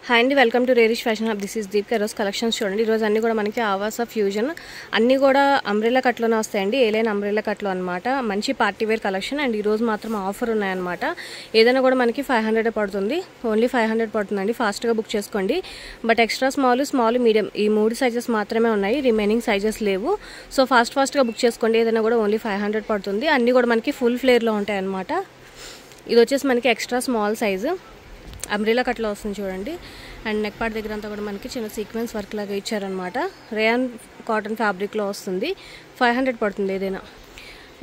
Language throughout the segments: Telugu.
హాయ్ అండి, welcome to Rerish fashion hub. This is Deepika. ఈరోజు కలెక్షన్స్ చూడండి. ఈరోజు అన్నీ కూడా మనకి ఆవాస ఫ్యూజన్ అన్నీ కూడా అంబ్రెల్లా కట్లోనే వస్తాయండి. ఏలైన అంబ్రెల్లా కట్లో అనమాట. మంచి పార్టీ వేర్ కలెక్షన్. అండ్ ఈరోజు మాత్రం ఆఫర్ ఉన్నాయన్నమాట. ఏదైనా కూడా మనకి 500 పడుతుంది. ఓన్లీ 500 పడుతుందండి. ఫాస్ట్గా బుక్ చేసుకోండి. బట్ ఎక్స్ట్రా స్మాల్, మీడియం ఈ 3 సైజెస్ మాత్రమే ఉన్నాయి. రిమైనింగ్ సైజెస్ లేవు. సో ఫాస్ట్గా బుక్ చేసుకోండి. ఏదైనా కూడా ఓన్లీ 500 పడుతుంది. అన్నీ కూడా మనకి ఫుల్ ఫ్లేర్లో ఉంటాయి అన్నమాట. ఇది వచ్చేసి మనకి ఎక్స్ట్రా స్మాల్ సైజు అంబ్రెల్లా కట్లో వస్తుంది చూడండి. అండ్ నెక్ పార్ట్ దగ్గర అంతా కూడా మనకి చిన్న సీక్వెన్స్ వర్క్ లాగా ఇచ్చారనమాట. రేయాన్ కాటన్ ఫ్యాబ్రిక్లో వస్తుంది. 500 పడుతుంది ఏదైనా.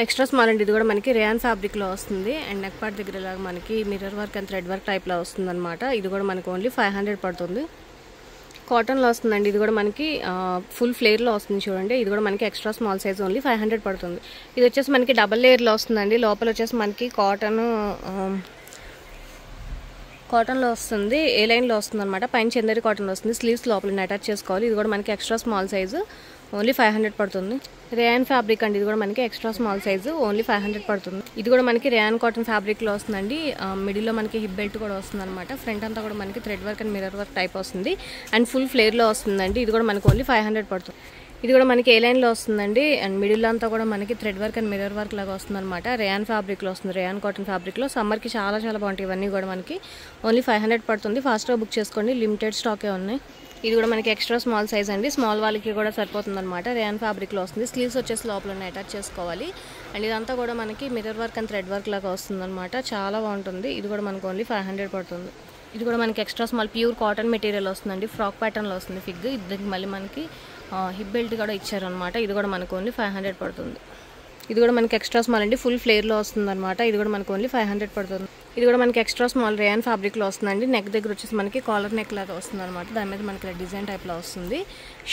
ఎక్స్ట్రా స్మాల్ అండి. ఇది కూడా మనకి రేయాన్ ఫ్యాబ్రిక్లో వస్తుంది. అండ్ నెక్ పార్ట్ దగ్గర ఇలాగా మనకి mirror work and thread work టైప్లో వస్తుంది అనమాట. ఇది కూడా మనకి ఓన్లీ 500 పడుతుంది. కాటన్లో వస్తుందండి. ఇది కూడా మనకి ఫుల్ ఫ్లేర్లో వస్తుంది చూడండి. ఇది కూడా మనకి ఎక్స్ట్రా స్మాల్ సైజ్ ఓన్లీ 500 పడుతుంది. ఇది వచ్చేసి మనకి డబల్ లేయర్లో వస్తుందండి. లోపల వచ్చేసి మనకి కాటన్లో వస్తుంది. ఏ లైన్లో వస్తుంది అనమాట. పైన చందేరి కాటన్లో వస్తుంది. స్లీవ్స్ లోపల అటాచ్ చేసుకోవాలి. ఇది కూడా మనకి ఎక్స్ట్రా స్మాల్ సైజు ఓన్లీ 500 పడుతుంది. రేయాన్ ఫ్యాబ్రిక్ అండి. ఇది కూడా మనకి ఎక్స్ట్రా స్మాల్ సైజు ఓన్లీ 500 పడుతుంది. ఇది కూడా మనకి రేయాన్ కాటన్ ఫ్యాబ్రిక్లో వస్తుందండి. మిడిల్లో మనకి హిప్ బెల్ట్ కూడా వస్తుంది అనమాట. ఫ్రంట్ అంతా కూడా మనకి thread work and mirror work type వస్తుంది. అండ్ ఫుల్ ఫ్లేర్లో వస్తుందండి. ఇది కూడా మనకి ఓన్లీ 500 పడుతుంది. ఇది కూడా మనకి ఏ లైన్లో వస్తుందండి. అండ్ మిడిల్ అంతా కూడా మనకి thread work and mirror work లాగా వస్తుంది అనమాట. రేయాన్ ఫ్యాబ్రిక్లో వస్తుంది. రేయాన్ కాటన్ ఫ్యాబ్రిక్లో సమ్మర్కి చాలా బాగుంటాయి. ఇవన్నీ కూడా మనకి ఓన్లీ 500 పడుతుంది. ఫాస్ట్గా బుక్ చేసుకోండి. లిమిటెడ్ స్టాకే ఉన్నాయి. ఇది కూడా మనకి ఎక్స్ట్రా స్మాల్ సైజ్ అండి. స్మాల్ వాళ్ళకి కూడా సరిపోతుంది అనమాట. రేయాన్ ఫ్యాబ్రిక్లో వస్తుంది. స్లీవ్స్ వచ్చేసి లోపల అటాచ్ చేసుకోవాలి. అండ్ ఇదంతా కూడా మనకి mirror work and thread work లాగా వస్తుంది అనమాట. చాలా బాగుంటుంది. ఇది కూడా మనకు ఓన్లీ 500 పడుతుంది. ఇది కూడా మనకి extra small pure cotton material వస్తుందండి. ఫ్రాక్ ప్యాటర్న్లో వస్తుంది ఫిగ్. దీనికి మళ్ళీ మనకి హిప్ బెల్ట్ కూడా ఇచ్చారనమాట. ఇది కూడా మనకు ఓన్లీ 500 పడుతుంది. ఇది కూడా మనకి ఎక్స్ట్రా స్మాల్ అండి. ఫుల్ ఫ్లేర్లో వస్తుంది అనమాట. ఇది కూడా మనకు ఓన్లీ 500 పడుతుంది. ఇది కూడా మనకి ఎక్స్ట్రా స్మాల్ రేయాన్ ఫ్యాబ్రిక్లో వస్తుందండి. నెక్ దగ్గర వచ్చేసి మనకి కాలర్ నెక్ లాగా వస్తుంది అనమాట. దాని మీద మనకి డిజైన్ టైప్లో వస్తుంది.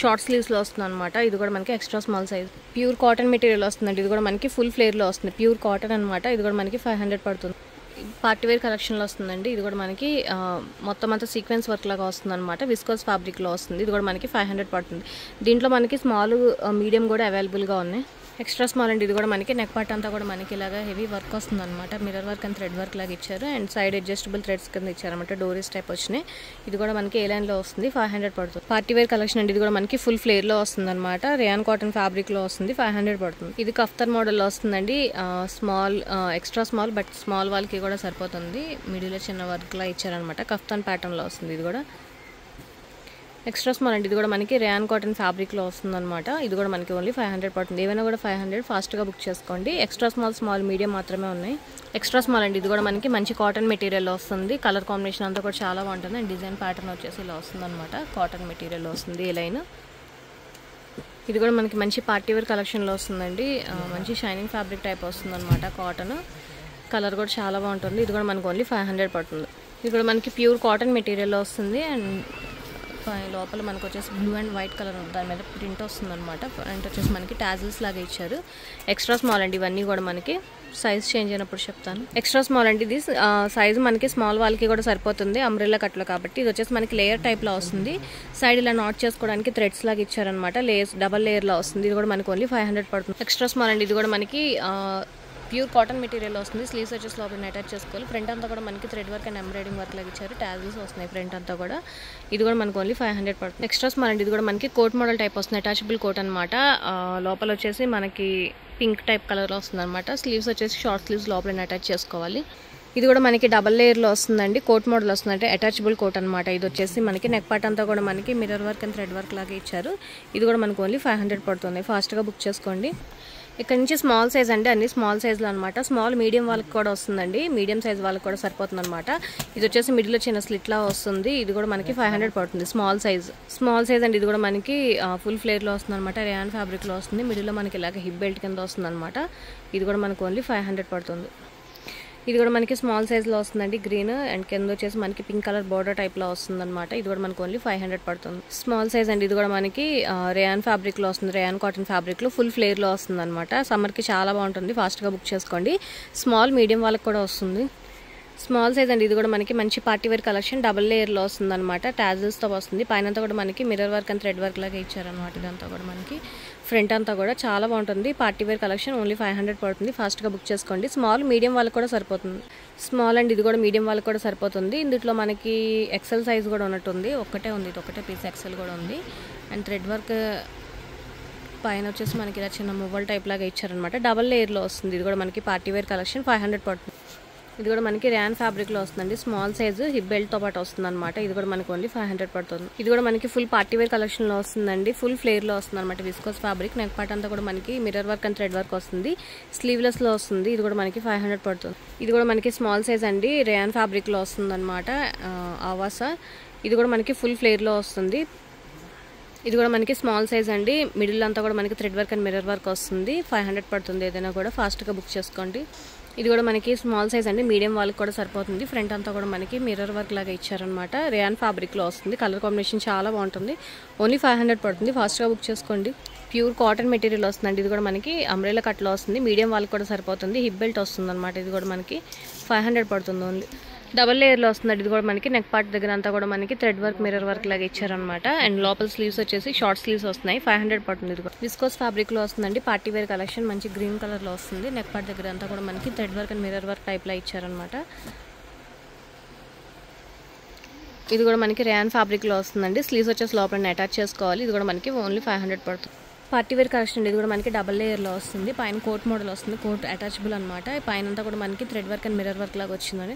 షార్ట్ స్లీవ్స్లో వస్తుంది అనమాట. ఇది కూడా మనకి extra small size pure cotton material వస్తుందండి. ఇది కూడా మనకి ఫుల్ ఫ్లేర్లో వస్తుంది. ప్యూర్ కాటన్ అనమాట. ఇది కూడా మనకి 500 పడుతుంది. పార్టీవేర్ కలెక్షన్లో వస్తుందండి. ఇది కూడా మనకి మొత్తం అంతా సీక్వెన్స్ వర్క్ లాగా వస్తుంది అనమాట. విస్కోస్ ఫ్యాబ్రిక్లో వస్తుంది. ఇది కూడా మనకి 500 పడుతుంది. దీంట్లో మనకి స్మాల్ మీడియం కూడా అవైలబుల్గా ఉన్నాయి. ఎక్స్ట్రా స్మాల్ అండి. ఇది కూడా మనకి నెక్ పార్ట్ అంతా కూడా మనకి ఇలాగా హెవీ వర్క్ వస్తుంది అనమాట. Mirror work and thread work లాగా ఇచ్చారు. అండ్ సైడ్ అడ్జస్టబుల్ థ్రెడ్స్ కింద ఇచ్చారనమాట. డోరీస్ టైప్ వచ్చినాయి. ఇది కూడా మనకి ఏ లైన్లో వస్తుంది. 500 పడుతుంది. పార్టీవేర్ కలెక్షన్ అండి. ఇది కూడా మనకి ఫుల్ ఫ్లేర్లో వస్తుంది అనమాట. రేయాన్ కాటన్ ఫ్యాబ్రిక్లో వస్తుంది. 500 పడుతుంది. ఇది కఫ్తాన్ మోడల్లో వస్తుందండి. Small extra small but small వాళ్ళకి కూడా సరిపోతుంది. మిడిల్లో చిన్న వర్క్ లా ఇచ్చారనమాట. కఫ్తాన్ ప్యాటర్న్లో వస్తుంది. ఇది కూడా ఎక్స్ట్రా స్మాల్ అండి. ఇది కూడా మనకి రేయాన్ కాటన్ ఫ్యాబ్రిక్లో వస్తుంది అనమాట. ఇది కూడా మనకి ఓన్లీ 500 పడుతుంది. ఏమైనా కూడా 500. ఫాస్ట్గా బుక్ చేసుకోండి. ఎక్స్ట్రా స్మాల్ మీడియం మాత్రమే ఉన్నాయి. ఎక్స్ట్రా స్మాల్ అండి. ఇది కూడా మనకి మంచి కాటన్ మెటీరియల్లో వస్తుంది. కలర్ కాంబినేషన్ అంతా కూడా చాలా బాగుంటుంది. అండ్ డిజైన్ ప్యాటర్న్ వచ్చేసి ఇలా వస్తుంది అనమాట. కాటన్ మెటీరియల్లో వస్తుంది ఈ లైన్. ఇది కూడా మనకి మంచి పార్టీవేర్ కలెక్షన్లో వస్తుందండి. మంచి షైనింగ్ ఫ్యాబ్రిక్ టైప్ వస్తుంది అనమాట. కాటన్ కలర్ కూడా చాలా బాగుంటుంది. ఇది కూడా మనకు ఓన్లీ 500 పడుతుంది. ఇది కూడా మనకి ప్యూర్ కాటన్ మెటీరియల్లో వస్తుంది. అండ్ లోపల మనకు వచ్చేసి బ్లూ అండ్ వైట్ కలర్ దాని మీద ప్రింట్ వస్తుంది అనమాట. ప్రింట్ వచ్చేసి మనకి టాజిల్స్ లాగా ఇచ్చారు. ఎక్స్ట్రా స్మాల్ అండి. ఇవన్నీ కూడా మనకి సైజ్ చేంజ్ అయినప్పుడు చెప్తాను. ఎక్స్ట్రా స్మాల్ అండి. ఇది సైజ్ మనకి స్మాల్ వాళ్ళకి కూడా సరిపోతుంది. అంబ్రెల్లా కట్లో కాబట్టి. ఇది వచ్చేసి మనకి లేయర్ టైప్లో వస్తుంది. సైడ్ ఇలా నాట్ చేసుకోవడానికి థ్రెడ్స్ లాగా ఇచ్చారనమాట. డబల్ లేయర్లో వస్తుంది. ఇది కూడా మనకి ఓన్లీ 500 పడుతుంది. ఎక్స్ట్రా స్మాల్ అండి. ఇది కూడా మనకి ప్యూర్ కాటన్ మెటీరియల్ వస్తుంది. స్లీవ్స్ వచ్చేసి లోపల అటాచ్ చేసుకోవాలి. ఫ్రంట్ అంతా కూడా మనకి thread work and embroidering work లాగా ఇచ్చారు. టాజిల్స్ వస్తున్నాయి ఫ్రంట్ అంతా కూడా. ఇది కూడా మనకు ఓన్లీ 500 పడుతుంది. ఎక్స్ట్రా స్మాల్ అండి. ఇది కూడా మనకి కోట్ మోడల్ టైప్ వస్తుంది. అటాచబుల్ కోట్ అనమాట. లోపల వచ్చేసి మనకి పింక్ టైప్ కలర్లో వస్తుంది అనమాట. స్లీవ్స్ వచ్చేసి షార్ట్ స్లీవ్స్ లోపల అటాచ్ చేసుకోవాలి. ఇది కూడా మనకి డబల్ లేయర్లో వస్తుందండి. కోట్ మోడల్ వస్తుంది. అంటే అటాచబుల్ కోట్ అనమాట. ఇది వచ్చేసి మనకి నెక్ పార్ట్ అంతా కూడా మనకి mirror work and thread work లాగా ఇచ్చారు. ఇది కూడా మనకు ఓన్లీ 500 పడుతుంది. ఫాస్ట్గా బుక్ చేసుకోండి. ఇక్కడ నుంచి స్మాల్ సైజ్ అండి. అన్ని స్మాల్ సైజ్లో అనమాట. స్మాల్ మీడియం వాళ్ళకి కూడా వస్తుందండి. మీడియం సైజ్ వాళ్ళకి కూడా సరిపోతుంది అనమాట. ఇది వచ్చేసి మిడిల్లో చిన్న స్లిట్లా వస్తుంది. ఇది కూడా మనకి 500 పడుతుంది. స్మాల్ సైజ్ అండి. ఇది కూడా మనకి ఫుల్ ఫ్లేర్లో వస్తుంది అనమాట. రేయాన్ ఫ్యాబ్రిక్లో వస్తుంది. మిడిల్లో మనకి ఇలాగ హిప్ బెల్ట్ కింద వస్తుంది అనమాట. ఇది కూడా మనకు ఓన్లీ 500 పడుతుంది. ఇది కూడా మనకి స్మాల్ సైజ్లో వస్తుందండి. గ్రీన్ అండ్ కింద వచ్చేసి మనకి పింక్ కలర్ బార్డర్ టైప్లో వస్తుంది అనమాట. ఇది కూడా మనకు ఓన్లీ 500 పడుతుంది. స్మాల్ సైజ్ అండి. ఇది కూడా మనకి రేయాన్ ఫ్యాబ్రిక్లో వస్తుంది. రేయాన్ కాటన్ ఫ్యాబ్రిక్లో ఫుల్ ఫ్లేర్లో వస్తుంది అనమాట. సమ్మర్కి చాలా బాగుంటుంది. ఫాస్ట్గా బుక్ చేసుకోండి. స్మాల్ మీడియం వాళ్ళకి కూడా వస్తుంది. స్మాల్ సైజ్ అండి. ఇది కూడా మనకి మంచి పార్టీ వేర్ కలెక్షన్, డబుల్ లేయర్లో వస్తుంది అనమాట. టాజిల్స్తో వస్తుంది. పైన అంతా కూడా మనకి mirror work and thread work లాగా ఇచ్చారనమాట. ఇదంతా కూడా మనకి ఫ్రంట్ అంతా కూడా చాలా బాగుంటుంది. పార్టీ వేర్ కలెక్షన్ ఓన్లీ 500 పడుతుంది. ఫాస్ట్గా బుక్ చేసుకోండి. స్మాల్ మీడియం వాళ్ళకి కూడా సరిపోతుంది. స్మాల్ అండ్ ఇది కూడా మీడియం వాళ్ళకి కూడా సరిపోతుంది. ఇందులో మనకి ఎక్సెల్ సైజ్ కూడా ఉన్నట్టుంది. ఒక్కటే ఉంది, ఇది ఒకటే పీస్ ఎక్సెల్ కూడా ఉంది. అండ్ థ్రెడ్ వర్క్ పైన వచ్చేసి మనకి ఇలా చిన్న మువ్వల్ టైప్ లాగా ఇచ్చారనమాట. డబల్ లేయర్లో వస్తుంది. ఇది కూడా మనకి పార్టీ వేర్ కలెక్షన్ 500 పడుతుంది. ఇది కూడా మనకి ర్యాన్ ఫ్యాబ్రిక్లో వస్తుందండి. స్మాల్ సైజు హిప్ బెల్ట్తో పాటు వస్తుంది అనమాట. ఇది కూడా మనకి ఓన్లీ 500 పడుతుంది. ఇది కూడా మనకి ఫుల్ పార్టీ వేర్ కలెక్షన్లో వస్తుందండి. ఫుల్ ఫ్లేర్లో వస్తుంది అనమాట. Viscose fabric. నెక్ పార్ట్ అంతా కూడా మనకి mirror work and thread work వస్తుంది. స్లీవ్లెస్లో వస్తుంది. ఇది కూడా మనకి 500 పడుతుంది. ఇది కూడా మనకి స్మాల్ సైజ్ అండి. ర్యాన్ ఫ్యాబ్రిక్లో వస్తుంది అనమాట. ఆవాసా. ఇది కూడా మనకి ఫుల్ ఫ్లేర్లో వస్తుంది. ఇది కూడా మనకి స్మాల్ సైజ్ అండి. మిడిల్ అంతా కూడా మనకి thread work and mirror work వస్తుంది. 500 పడుతుంది. ఏదైనా కూడా ఫాస్ట్గా బుక్ చేసుకోండి. ఇది కూడా మనకి స్మాల్ సైజ్ అండి. మీడియం వాళ్ళకి కూడా సరిపోతుంది. ఫ్రంట్ అంతా కూడా మనకి మిర్రర్ వర్క్ లాగా ఇచ్చారనమాట. రేయాన్ ఫ్యాబ్రిక్లో వస్తుంది. కలర్ కాంబినేషన్ చాలా బాగుంటుంది. ఓన్లీ 500 పడుతుంది. ఫాస్ట్గా బుక్ చేసుకోండి. ప్యూర్ కాటన్ మెటీరియల్ వస్తుందండి. ఇది కూడా మనకి అంబ్రెలా కట్లో వస్తుంది. మీడియం వాళ్ళకి కూడా సరిపోతుంది. హిప్ బెల్ట్ వస్తుంది అనమాట. ఇది కూడా మనకి 500 పడుతుంది ఓన్లీ. డబల్ లేయర్లో వస్తుందండి. ఇది కూడా మనకి నెక్ పార్ట్ దగ్గర అంతా కూడా మనకి థ్రెడ్ వర్క్ మిర్రర్ వర్క్ లాగా ఇచ్చారనమాట. అండ్ లోపల స్లీవ్స్ వచ్చేసి షార్ట్ స్లీవ్స్ వస్తున్నాయి. 500 పడుతుంది. ఇది కూడా విస్కోస్ ఫ్యాబ్రిక్లో వస్తుందండి. పార్టీ వేర్ కలెక్షన్ మంచి గ్రీన్ కలర్లో వస్తుంది. నెక్ పార్ట్ దగ్గర అంతా కూడా మనకి thread work and mirror work టైప్లో ఇచ్చారనమాట. ఇది కూడా మనకి ర్యాన్ ఫ్యాబ్రిక్లో వస్తుందండి. స్లీవ్స్ వచ్చేసి లోపల అటాచ్ చేసుకోవాలి. ఇది కూడా మనకి ఓన్లీ 500 పడుతుంది. Party wear collection. ఇది కూడా మనకి డబల్ లేయర్లో వస్తుంది. పైన కోట్ మోడల్ వస్తుంది. కోట్ అటాచబుల్ అనమాట. పైన అంతా కూడా మనకి thread work and mirror work లాగా వచ్చిందని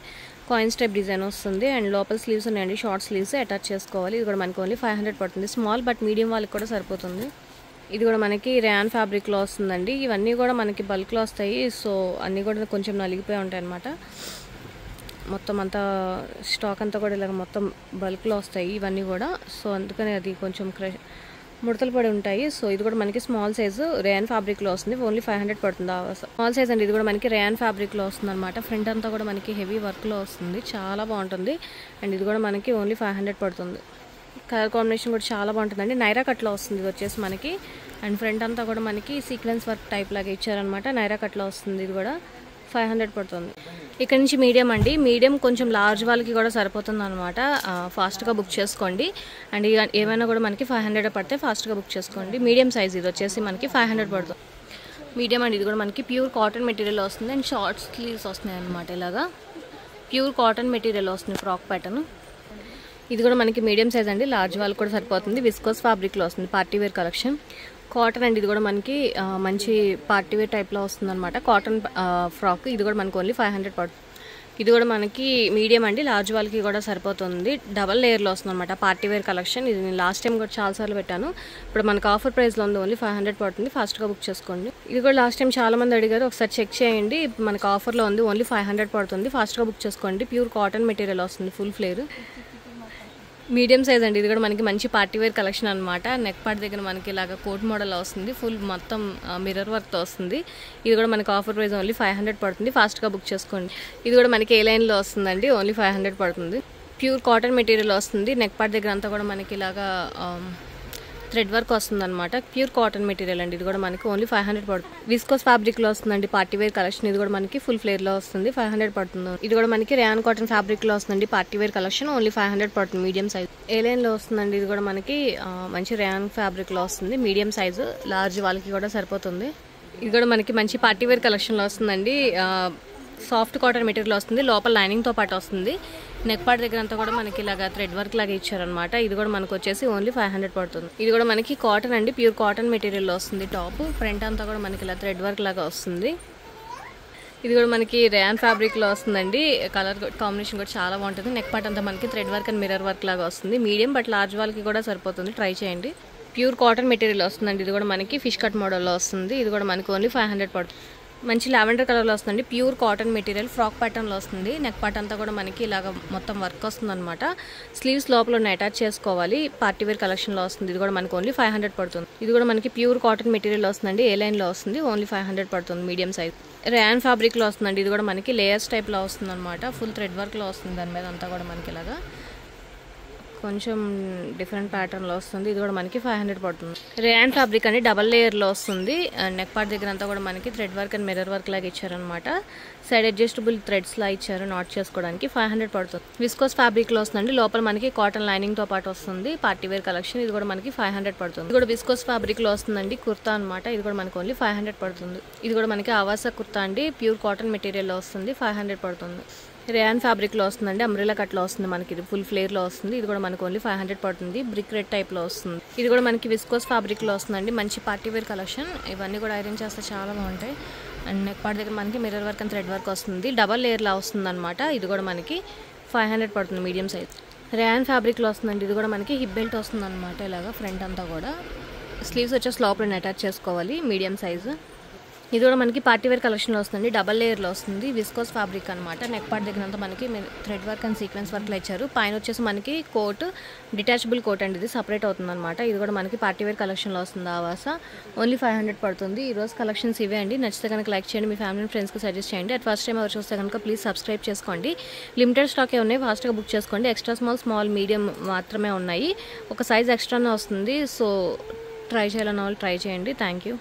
కాయిన్స్ టైప్ డిజైన్ వస్తుంది. అండ్ లోపల స్లీవ్స్ ఉన్నాయండి. షార్ట్ స్లీవ్స్ అటాచ్ చేసుకోవాలి. ఇది కూడా మనకి ఓన్లీ 500 పడుతుంది. స్మాల్ బట్ మీడియం వాళ్ళకి కూడా సరిపోతుంది. ఇది కూడా మనకి ర్యాన్ ఫ్యాబ్రిక్లో వస్తుందండి. ఇవన్నీ కూడా మనకి బల్క్లో వస్తాయి. సో అన్నీ కూడా కొంచెం నలిగిపోయి ఉంటాయి అనమాట. మొత్తం అంతా స్టాక్ అంతా కూడా ఇలాగ మొత్తం బల్క్లో వస్తాయి ఇవన్నీ కూడా. సో అందుకని అది కొంచెం ముడతలు పడి ఉంటాయి. సో ఇది కూడా మనకి స్మాల్ సైజు రేయాన్ ఫ్యాబ్రిక్లో వస్తుంది. ఓన్లీ 500 పడుతుంది. స్మాల్ సైజ్ అండి. ఇది కూడా మనకి రేయాన్ ఫ్యాబ్రిక్లో వస్తుంది అనమాట. ఫ్రంట్ అంతా కూడా మనకి హెవీ వర్క్లో వస్తుంది. చాలా బాగుంటుంది. అండ్ ఇది కూడా మనకి ఓన్లీ 500 పడుతుంది. కలర్ కాంబినేషన్ కూడా చాలా బాగుంటుందండి. నైరా కట్లో వస్తుంది. ఇది వచ్చేసి మనకి అండ్ ఫ్రంట్ అంతా కూడా మనకి సీక్వెన్స్ వర్క్ టైప్ లాగా ఇచ్చారనమాట. నైరా కట్లో వస్తుంది. ఇది కూడా 500 పడుతుంది. ఇక్కడ నుంచి మీడియం అండి. మీడియం కొంచెం లార్జ్ వాళ్ళకి కూడా సరిపోతుంది అనమాట. ఫాస్ట్గా బుక్ చేసుకోండి. అండ్ ఏమైనా కూడా మనకి 500 పడితే ఫాస్ట్గా బుక్ చేసుకోండి. మీడియం సైజ్ ఇది వచ్చేసి మనకి 500 పడుతుంది. మీడియం అండి. ఇది కూడా మనకి ప్యూర్ కాటన్ మెటీరియల్ వస్తుంది. అండ్ షార్ట్ స్లీవ్స్ వస్తున్నాయి అనమాట. ఇలాగా ప్యూర్ కాటన్ మెటీరియల్ వస్తుంది. Frock pattern. ఇది కూడా మనకి మీడియం సైజ్ అండి. లార్జ్ వాళ్ళకి కూడా సరిపోతుంది. విస్కోస్ ఫ్యాబ్రిక్లో వస్తుంది. Party wear collection. కాటన్ అండి. ఇది కూడా మనకి మంచి పార్టీ వేర్ టైప్లో వస్తుంది అనమాట. Cotton frock. ఇది కూడా మనకి ఓన్లీ 500 పడుతుంది. ఇది కూడా మనకి మీడియం అండి. లార్జ్ వాళ్ళకి కూడా సరిపోతుంది. డబల్ లేయర్లో వస్తుంది అనమాట. Party wear collection. ఇది నేను లాస్ట్ టైం కూడా చాలాసార్లు పెట్టాను. ఇప్పుడు మనకు ఆఫర్ ప్రైస్లో ఉంది. ఓన్లీ 500 పడుతుంది. ఫాస్ట్గా బుక్ చేసుకోండి. ఇది కూడా లాస్ట్ టైం చాలా మంది అడిగారు. ఒకసారి చెక్ చేయండి. మనకు ఆఫర్లో ఉంది. ఓన్లీ 500 పడుతుంది. ఫాస్ట్గా బుక్ చేసుకోండి. ప్యూర్ కాటన్ మెటీరియల్ వస్తుంది. Full flare. మీడియం సైజ్ అండి. ఇది కూడా మనకి మంచి పార్టీ వేర్ కలెక్షన్ అనమాట. నెక్ పార్ట్ దగ్గర మనకి ఇలాగ కోట్ మోడల్ వస్తుంది. ఫుల్ మొత్తం మిర్రర్ వర్క్తో వస్తుంది. ఇది కూడా మనకి ఆఫర్ ప్రైస్ ఓన్లీ 500 పడుతుంది. ఫాస్ట్గా బుక్ చేసుకోండి. ఇది కూడా మనకి ఏ లైన్లో వస్తుందండి. ఓన్లీ 500 పడుతుంది. ప్యూర్ కాటన్ మెటీరియల్ వస్తుంది. నెక్ పార్ట్ దగ్గర అంతా కూడా మనకి ఇలాగా థ్రెడ్ వర్క్ వస్తుంది అనమాట. ప్యూర్ కాటన్ మెటీరియల్ అండి. ఇది కూడా మనకి ఓన్లీ 500 పడుతుంది. విస్కోస్ ఫ్యాబ్రిక్లో వస్తుందండి. Party wear collection. ఇది కూడా మనకి ఫుల్ ఫ్లేర్లో వస్తుంది. 500 పడుతుంది. ఇది కూడా మనకి ర్యాన్ కాటన్ ఫ్యాబ్రిక్లో వస్తుందండి. Party wear collection. ఓన్లీ 500 పడుతుంది. Medium size. ఏ లైన్లో వస్తుందండి. ఇది కూడా మనకి మంచి ర్యాన్ ఫ్యాబ్రిక్లో వస్తుంది. Medium size. లార్జ్ వాళ్ళకి కూడా సరిపోతుంది. ఇది కూడా మనకి మంచి పార్టీ వేర్ కలెక్షన్లో వస్తుందండి. సాఫ్ట్ కాటన్ మెటీరియల్ వస్తుంది. లోపల లైనింగ్తో పాటు వస్తుంది. నెక్ పార్ట్ దగ్గర అంతా కూడా మనకి ఇలాగా థ్రెడ్ వర్క్ లాగా ఇచ్చారనమాట. ఇది కూడా మనకు వచ్చేసి ఓన్లీ 500 పడుతుంది. ఇది కూడా మనకి కాటన్ అండి. ప్యూర్ కాటన్ మెటీరియల్లో వస్తుంది. టాప్ ఫ్రంట్ అంతా కూడా మనకి ఇలా థ్రెడ్ వర్క్ లాగా వస్తుంది. ఇది కూడా మనకి ర్యాన్ ఫ్యాబ్రిక్లో వస్తుందండి. కలర్ కాంబినేషన్ కూడా చాలా బాగుంటుంది. నెక్ పార్ట్ అంతా మనకి thread work and mirror work లాగా వస్తుంది. మీడియం బట్ లార్జ్ వాళ్ళకి కూడా సరిపోతుంది. ట్రై చేయండి. ప్యూర్ కాటన్ మెటీరియల్ వస్తుందండి. ఇది కూడా మనకి ఫిష్ కట్ మోడల్లో వస్తుంది. ఇది కూడా మనకి ఓన్లీ 500 పడుతుంది. మంచి లావెండర్ కలర్లో వస్తుంది. ప్యూర్ కాటన్ మెటీరియల్ ఫ్రాక్ ప్యాటర్న్లో వస్తుంది. నెక్ పార్ట్ అంతా కూడా మనకి ఇలాగ మొత్తం వర్క్ వస్తుంది అనమాట. స్లీవ్స్ లోపల అటాచ్ చేసుకోవాలి. పార్టీ వేర్ కలెక్షన్లో వస్తుంది. ఇది కూడా మనకి ఓన్లీ 500 పడుతుంది. ఇది కూడా మనకి ప్యూర్ కాటన్ మెటీరియల్ వస్తుందండి. ఏ లైన్లో వస్తుంది. ఓన్లీ 500 పడుతుంది. Medium size. ర్యాన్ ఫ్యాబ్రిక్లో వస్తుందండి. ఇది కూడా మనకి లేయర్స్ టైప్లో వస్తుంది అనమాట. ఫుల్ థ్రెడ్ వర్క్లో వస్తుంది. దాని మీద అంతా కూడా మనకి ఇలాగా కొంచెం డిఫరెంట్ ప్యాటర్న్లో వస్తుంది. ఇది కూడా మనకి 500 పడుతుంది. రేయాన్ ఫ్యాబ్రిక్ అండి, డబల్ లేయర్లో వస్తుంది. నెక్ పార్ట్ దగ్గర అంతా కూడా మనకి thread work and mirror work లాగా ఇచ్చారనమాట. సైడ్ అడ్జస్టబుల్ థ్రెడ్స్ లా ఇచ్చారు నాట్ చేసుకోవడానికి. 500 పడుతుంది. విస్కోస్ ఫ్యాబ్రిక్లో వస్తుందండి. లోపల మనకి కాటన్ లైనింగ్తో పాటు వస్తుంది. Party wear collection. ఇది కూడా మనకి 500 పడుతుంది. ఇది కూడా విస్కోస్ ఫ్యాబ్రిక్లో వస్తుందండి. కుర్తా అనమాట. ఇది కూడా మనకి ఓన్లీ 500 పడుతుంది. ఇది కూడా మనకి ఆవాస కుర్తా అండి, ప్యూర్ కాటన్ మెటీరియల్లో వస్తుంది. 500 పడుతుంది. రేయాన్ ఫ్యాబ్రిక్లో వస్తుందండి. అంబ్రెలా కట్లో వస్తుంది మనకి. ఇది ఫుల్ ఫ్లేర్లో వస్తుంది. ఇది కూడా మనకి ఓన్లీ 500 పడుతుంది. బ్రిక్ రెడ్ టైప్లో వస్తుంది. ఇది కూడా మనకి విస్కోస్ ఫ్యాబ్రిక్లో వస్తుందండి. మంచి పార్టీ వేర్ కలెక్షన్. ఇవన్నీ కూడా ఐరన్ చేస్తే చాలా బాగుంటాయి. అండ్ నెక్ పార్ట్ దగ్గర మనకి mirror work and thread work వస్తుంది. డబల్ లేయర్లా వస్తుంది అనమాట. ఇది కూడా మనకి 500 పడుతుంది మీడియం సైజ్. రేయాన్ ఫ్యాబ్రిక్లో వస్తుందండి. ఇది కూడా మనకి హిప్ బెల్ట్ వస్తుంది అనమాట. ఇలాగా ఫ్రంట్ అంతా కూడా స్లీవ్స్ వచ్చేసి లోపల అటాచ్ చేసుకోవాలి. Medium size. ఇది కూడా మనకి పార్టీ వేర్ కలెక్షన్లో వస్తుంది. డబల్ లేయర్లో వస్తుంది. విస్కోస్ ఫ్యాబ్రిక్ అనమాట. నెక్ పార్ట్ దగ్గర అంతా మనకి థ్రెడ్ వర్క్ అండ్ సీక్వెన్స్ వర్క్లో ఇచ్చారు. పైన వచ్చేసి మనకి కోట్, డిటాచబుల్ కోట్ అండి. ఇది సపరేట్ అవుతుంది అనమాట. ఇది కూడా మనకి పార్టీ వేర్ కలెక్షన్లో వస్తుంది. ఆవాస ఓన్లీ 500 పడుతుంది. ఈ రోజు కలెక్షన్స్ ఇవే అండి. నచ్చితే కనుక లైక్ చేయండి, మీ ఫ్యామిలీ అండ్ ఫ్రెండ్స్కి సజెస్ట్ చేయండి. అట్ ఫస్ట్ టైం ఎవరు చూస్తే కనుక ప్లీజ్ సబ్స్క్రైబ్ చేసుకోండి. లిమిటెడ్ స్టాకే ఉన్నాయి, ఫాస్ట్గా బుక్ చేసుకోండి. ఎక్స్ట్రా స్మాల్ మీడియం మాత్రమే ఉన్నాయి. ఒక సైజ్ ఎక్స్ట్రానే వస్తుంది. సో ట్రై చేయాలన్న వాళ్ళు ట్రై చేయండి. Thank you.